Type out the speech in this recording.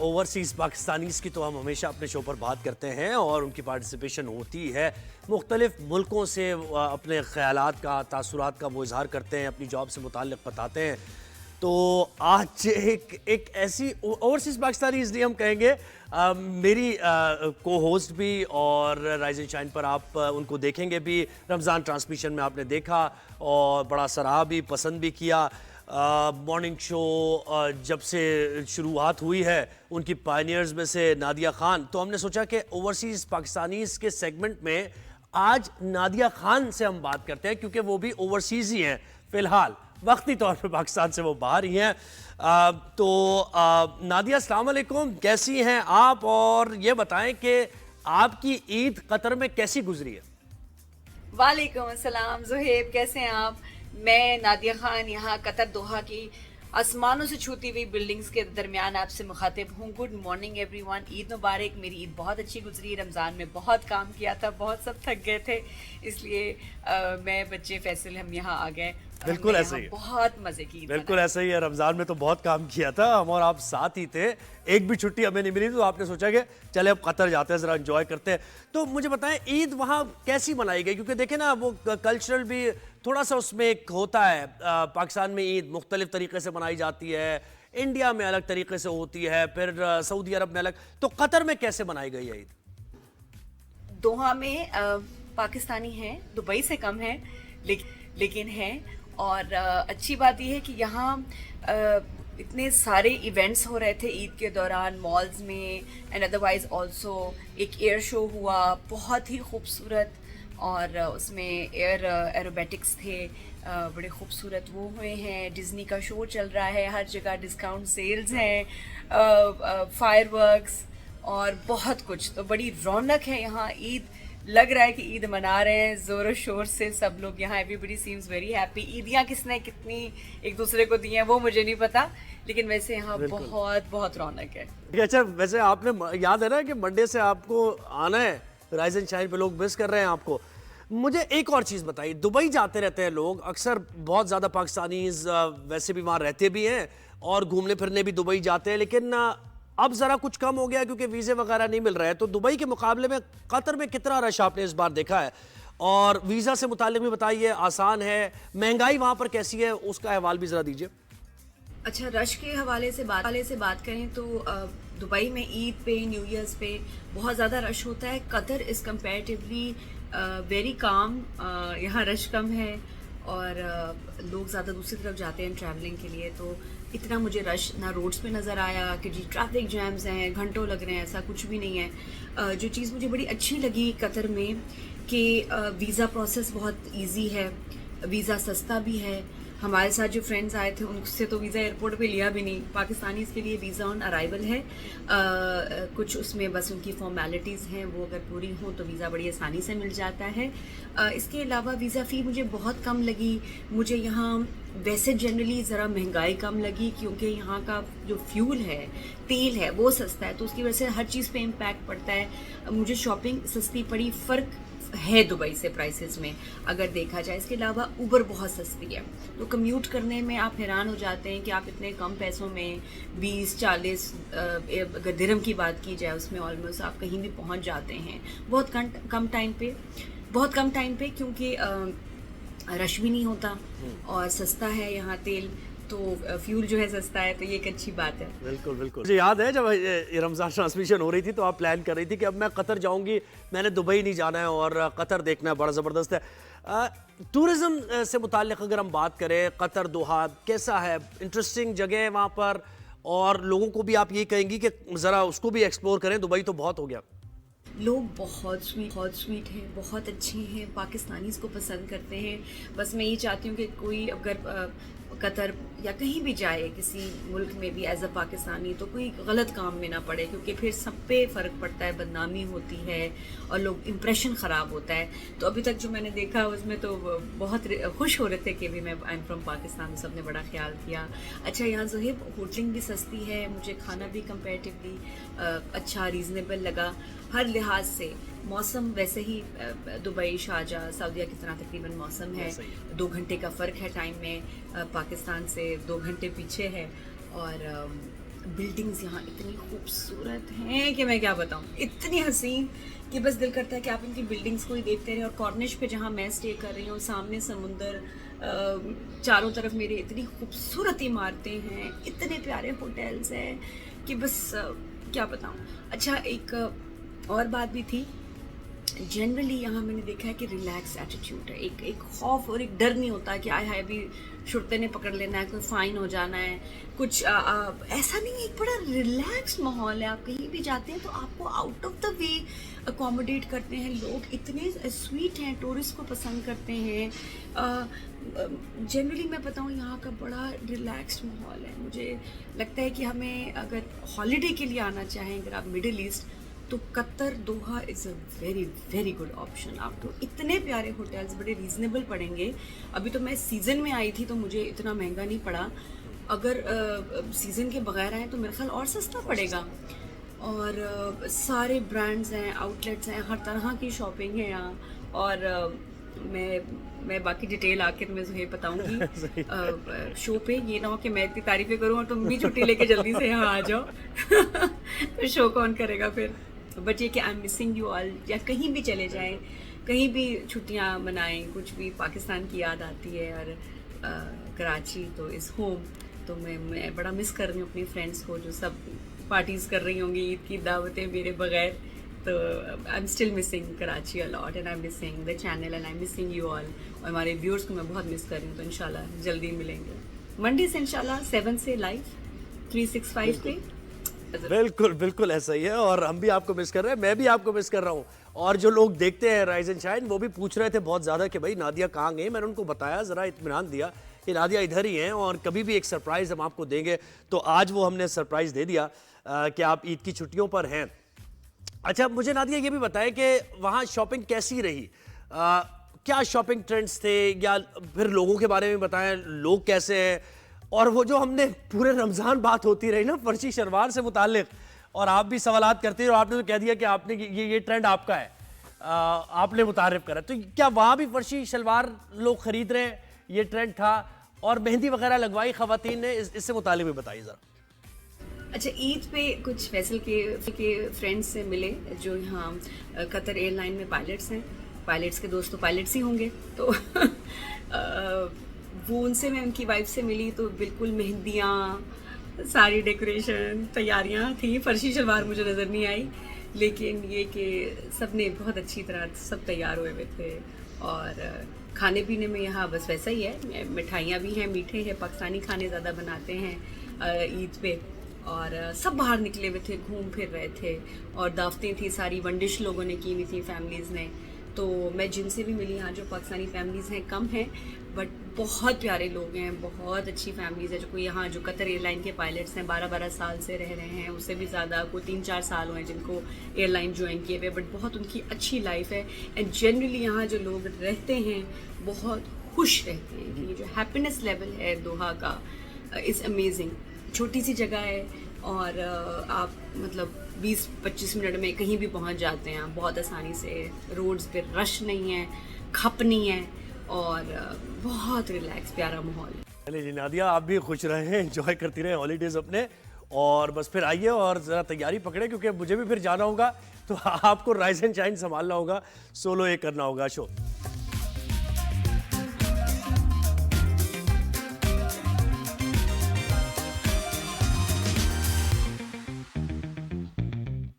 Overseas Pakistanis की तो हम हमेशा अपने शो पर बात करते हैं और उनकी पार्टिसिपेशन होती है। मुख्तलिफ मुल्कों से अपने ख़यालात का, तासुरात का वो इज़हार करते हैं, अपनी जॉब से मुताल्लिक़ बताते हैं। तो आज एक ऐसी ओवरसीज़ पाकिस्तानी इसलिए हम कहेंगे, मेरी को होस्ट भी और राइज एंड शाइन पर आप उनको देखेंगे भी, रमज़ान ट्रांसमिशन में आपने देखा और बड़ा सराहा भी, पसंद भी किया। मॉर्निंग शो जब से शुरुआत हुई है उनकी पायनियर्स में से नादिया खान, तो हमने सोचा कि ओवरसीज़ पाकिस्तानीज़ के सेगमेंट में आज नादिया खान से हम बात करते हैं, क्योंकि वो भी ओवरसीज़ ही हैं फ़िलहाल, वक्ती तौर पे पाकिस्तान से वो बाहर ही हैं। नादिया, अस्सलाम वालेकुम, कैसी हैं आप? और ये बताएं कि आपकी ईद कतर में कैसी गुजरी है? वालेकुम अस्सलाम ज़ुहैब, कैसे हैं आप? मैं नादिया खान यहाँ कतर दोहा की आसमानों से छूती हुई बिल्डिंग्स के दरमियान आपसे मुखातिब हूँ। गुड मॉर्निंग एवरीवन, ईद मुबारक। मेरी ईद बहुत अच्छी गुजरी। रमज़ान में बहुत काम किया था, बहुत सब थक गए थे, इसलिए मैं, बच्चे, फैसल, हम यहाँ आ गए। बिल्कुल ऐसे ही, बहुत मज़े की। बिल्कुल ऐसा ही है। रमज़ान में तो बहुत काम किया था, हम और आप साथ ही थे, एक भी छुट्टी हमें नहीं मिली, तो आपने सोचा कि चले अब कतर जाते हैं, ज़रा एंजॉय करते हैं। तो मुझे बताएं ईद वहाँ कैसी मनाई गई? क्योंकि देखें ना, वो कल्चरल भी थोड़ा सा उसमें एक होता है। पाकिस्तान में ईद मुख्तलिफ तरीके से मनाई जाती है, इंडिया में अलग तरीके से होती है, फिर सऊदी अरब में अलग। तो कतर में कैसे मनाई गई है ईद? दोहा में पाकिस्तानी हैं, दुबई से कम है, लेकिन हैं। और अच्छी बात यह है कि यहाँ इतने सारे इवेंट्स हो रहे थे ईद के दौरान मॉल्स में, एंड अदरवाइज ऑल्सो एक एयर शो हुआ, बहुत ही खूबसूरत, और उसमें एरोबेटिक्स थे, बड़े खूबसूरत वो हुए हैं। डिज्नी का शो चल रहा है, हर जगह डिस्काउंट सेल्स हैं, फायरवर्क्स और बहुत कुछ। तो बड़ी रौनक है यहाँ। ईद लग रहा है कि ईद मना रहे हैं ज़ोर शोर से सब लोग यहाँ। Everybody seems very happy. ईदियाँ किसने कितनी एक दूसरे को दी हैं वो मुझे नहीं पता, लेकिन वैसे यहाँ बहुत बहुत रौनक है। अच्छा, वैसे आपने याद है ना कि मंडे से आपको आना है राइज एंड शाइन पे, लोग मिस कर रहे हैं आपको। मुझे एक और चीज़ बताइए, दुबई जाते रहते हैं लोग अक्सर, बहुत ज़्यादा पाकिस्तानीज़ वैसे भी वहाँ रहते भी हैं और घूमने फिरने भी दुबई जाते हैं, लेकिन अब ज़रा कुछ कम हो गया क्योंकि वीज़े वगैरह नहीं मिल रहे हैं। तो दुबई के मुकाबले में कतर में कितना रश आपने इस बार देखा है? और वीज़ा से मुताल्लिक़ भी बताइए, आसान है? महंगाई वहाँ पर कैसी है, उसका अहवाल भी ज़रा दीजिए। अच्छा, रश के हवाले से बात करें तो दुबई में ईद पे, न्यू ईयर्स पे बहुत ज़्यादा रश होता है। Qatar is comparatively very calm. यहाँ रश कम है और लोग ज़्यादा दूसरी तरफ जाते हैं ट्रैवलिंग के लिए, तो इतना मुझे रश ना रोड्स पे नज़र आया कि जी ट्रैफिक जैम्स हैं, घंटों लग रहे हैं, ऐसा कुछ भी नहीं है। जो चीज़ मुझे बड़ी अच्छी लगी कतर में कि वीज़ा प्रोसेस बहुत इजी है, वीज़ा सस्ता भी है। हमारे साथ जो फ्रेंड्स आए थे उनसे तो वीज़ा एयरपोर्ट पे लिया भी नहीं। पाकिस्तानी के लिए वीज़ा ऑन अराइवल है, कुछ उसमें बस उनकी फॉर्मेलिटीज़ हैं, वो अगर पूरी हों तो वीज़ा बड़ी आसानी से मिल जाता है। इसके अलावा वीज़ा फ़ी मुझे बहुत कम लगी। मुझे यहाँ वैसे जनरली ज़रा महंगाई कम लगी क्योंकि यहाँ का जो फ्यूल है, तेल है, वो सस्ता है, तो उसकी वजह से हर चीज़ पे इम्पैक्ट पड़ता है। मुझे शॉपिंग सस्ती पड़ी, फ़र्क है दुबई से प्राइसेस में अगर देखा जाए। इसके अलावा ऊबर बहुत सस्ती है, तो कम्यूट करने में आप हैरान हो जाते हैं कि आप इतने कम पैसों में 20-40 अगर दिरहम की बात की जाए उसमें ऑलमोस्ट आप कहीं भी पहुंच जाते हैं बहुत कम टाइम पे, क्योंकि रश भी नहीं होता और सस्ता है यहाँ तेल, तो फ्यूल जो है सस्ता है, तो ये एक अच्छी बात है। बिल्कुल बिल्कुल। मुझे याद है जब रमज़ान ट्रांसमिशन हो रही थी तो आप प्लान कर रही थी कि अब मैं कतर जाऊंगी, मैंने दुबई नहीं जाना है और कतर देखना है, बड़ा ज़बरदस्त है। टूरिज़म से मुताल्लिक़ अगर हम बात करें, कतर दोहा कैसा है? इंटरेस्टिंग जगह है वहाँ पर, और लोगों को भी आप ये कहेंगी कि ज़रा उसको भी एक्सप्लोर करें? दुबई तो बहुत हो गया। लोग बहुत स्वीट हैं, बहुत अच्छे हैं, पाकिस्तानीज़ को पसंद करते हैं। बस मैं ये चाहती हूँ कि कोई अगर कतर या कहीं भी जाए किसी मुल्क में भी एज अ पाकिस्तानी, तो कोई गलत काम में ना पड़े, क्योंकि फिर सब पे फ़र्क पड़ता है, बदनामी होती है और लोग इम्प्रेशन ख़राब होता है। तो अभी तक जो मैंने देखा उसमें तो बहुत खुश हो रहे थे कि भी मैं आई एम फ्रॉम पाकिस्तान, सबने बड़ा ख्याल किया। अच्छा, यहाँ ज़ुहैब होटलिंग भी सस्ती है, मुझे खाना भी कंपैरेटिवली अच्छा रीज़नेबल लगा हर लिहाज से। मौसम वैसे ही दुबई, शारजाह, सऊदीया की तरह तकरीबन मौसम है। 2 घंटे का फ़र्क है टाइम में, पाकिस्तान से 2 घंटे पीछे है। और बिल्डिंग्स यहाँ इतनी खूबसूरत हैं कि मैं क्या बताऊँ, इतनी हसीन कि बस दिल करता है कि आप इनकी बिल्डिंग्स को ही देखते रहें। और कॉर्निश पे जहाँ मैं स्टे कर रही हूँ, सामने समुंदर, चारों तरफ मेरे इतनी खूबसूरत इमारतें हैं, इतने प्यारे होटल्स हैं कि बस क्या बताऊँ। अच्छा, एक और बात भी थी, जनरली यहाँ मैंने देखा है कि रिलैक्स एटीट्यूड है, एक खौफ और एक डर नहीं होता कि आय हाय अभी शुरते ने पकड़ लेना है, कोई फाइन हो जाना है, कुछ ऐसा नहीं है। एक बड़ा रिलैक्स माहौल है। आप कहीं भी जाते हैं तो आपको out of the way accommodate करते हैं लोग, इतने स्वीट हैं, टूरिस्ट को पसंद करते हैं। जनरली मैं बताऊँ यहाँ का बड़ा रिलैक्स्ड माहौल है। मुझे लगता है कि हमें अगर हॉलीडे के लिए आना चाहें, अगर आप मिडिल ईस्ट, तो Qatar Doha is a very very good option. आपको इतने प्यारे होटल्स बड़े रीज़नेबल पड़ेंगे। अभी तो मैं सीज़न में आई थी तो मुझे इतना महंगा नहीं पड़ा। अगर सीज़न के बगैर आए तो मेरा ख्याल और सस्ता पड़ेगा। और सारे ब्रांड्स हैं, आउटलेट्स हैं, हर तरह की शॉपिंग है यहाँ। और मैं बाकी डिटेल आके तुम्हें ज़रूर बताऊंगी शो पे। ये ना हो कि मैं इतनी तारीफ़ें करूँ और तुम भी छुट्टी लेके जल्दी से यहाँ आ जाओ तो शो कौन करेगा फिर। बट ये कि I am missing you all. या कहीं भी चले जाएं, कहीं भी छुट्टियाँ मनाएं, कुछ भी पाकिस्तान की याद आती है। और कराची तो इज़ होम। तो मैं बड़ा मिस कर रही हूँ अपनी फ्रेंड्स को, जो सब पार्टीज़ कर रही होंगी ईद की दावतें मेरे बगैर। तो I am still missing Karachi a lot, and I am missing the channel, and I am missing you all. और हमारे व्यूअर्स को मैं बहुत मिस कर रही हूँ। तो इंशाल्लाह जल्दी मिलेंगे मंडे से, इंशाल्लाह 7 से लाइव 365 पे। बिल्कुल बिल्कुल ऐसा ही है, और हम भी आपको मिस कर रहे हैं, मैं भी आपको मिस कर रहा हूँ। और जो लोग देखते हैं राइज एंड शाइन वो भी पूछ रहे थे बहुत ज़्यादा कि भाई नादिया कहाँ गई। मैंने उनको बताया, ज़रा इत्मीनान दिया कि नादिया इधर ही हैं और कभी भी एक सरप्राइज़ हम आपको देंगे। तो आज वो हमने सरप्राइज़ दे दिया कि आप ईद की छुट्टियों पर हैं। अच्छा, मुझे नादिया ये भी बताएं कि वहाँ शॉपिंग कैसी रही, क्या शॉपिंग ट्रेंड्स थे, या फिर लोगों के बारे में बताएं, लोग कैसे हैं। और वो जो हमने पूरे रमज़ान बात होती रही ना फर्शी शलवार से मुतालिक, और आप भी सवालात करते हैं और आपने तो कह दिया कि आपने ये ट्रेंड आपका है, आपने मुतारिफ करा। तो क्या वहाँ भी फर्शी शलवार लोग ख़रीद रहे हैं, ये ट्रेंड था? और मेहंदी वगैरह लगवाई ख़वातीन ने, इससे मुतालिक भी बताइए ज़रा। अच्छा, ईद पे कुछ फैसल के फ्रेंड्स से मिले जो यहाँ कतर एयरलाइन में पायलट्स हैं। पायलट्स के दोस्त तो पायलट्स ही होंगे। तो वो उनसे मैं उनकी वाइफ से मिली तो बिल्कुल मेहंदियाँ, सारी डेकोरेशन, तैयारियाँ थी। फर्शी शलवार मुझे नज़र नहीं आई, लेकिन ये कि सब ने बहुत अच्छी तरह सब तैयार हुए हुए थे। और खाने पीने में यहाँ बस वैसा ही है, मिठाइयाँ भी हैं, मीठे हैं, पाकिस्तानी खाने ज़्यादा बनाते हैं ईद पे। और सब बाहर निकले हुए थे, घूम फिर रहे थे। और दावतें थी, सारी वंडिश लोगों ने की हुई थी, फैमिलीज़ ने। तो मैं जिनसे भी मिली यहाँ, जो पाकिस्तानी फैमिलीज़ हैं कम हैं, बट बहुत प्यारे लोग हैं, बहुत अच्छी फैमिलीज़ है। जो कोई यहाँ जो कतर एयरलाइन के पायलट्स हैं, 12-12 साल से रह रहे हैं, उससे भी ज़्यादा, कोई 3-4 साल हुए हैं जिनको एयरलाइन ज्वाइन किए हुए, बट बहुत उनकी अच्छी लाइफ है। एंड जनरली यहाँ जो लोग रहते हैं बहुत खुश रहते हैं। ये जो हैप्पीनेस लेवल है दोहा का इज़ अमेजिंग। छोटी सी जगह है और आप मतलब 20-25 मिनट में कहीं भी पहुंच जाते हैं बहुत आसानी से। रोड्स पे रश नहीं है, खप नहीं है, और बहुत रिलैक्स प्यारा माहौल है। चलिए जी नादिया, आप भी खुश रहें, एंजॉय करती रहें हॉलीडेज़ अपने, और बस फिर आइए और ज़रा तैयारी पकड़े, क्योंकि मुझे भी फिर जाना होगा। तो आपको राइज एंड शाइन संभालना होगा, सोलो ये करना होगा शो।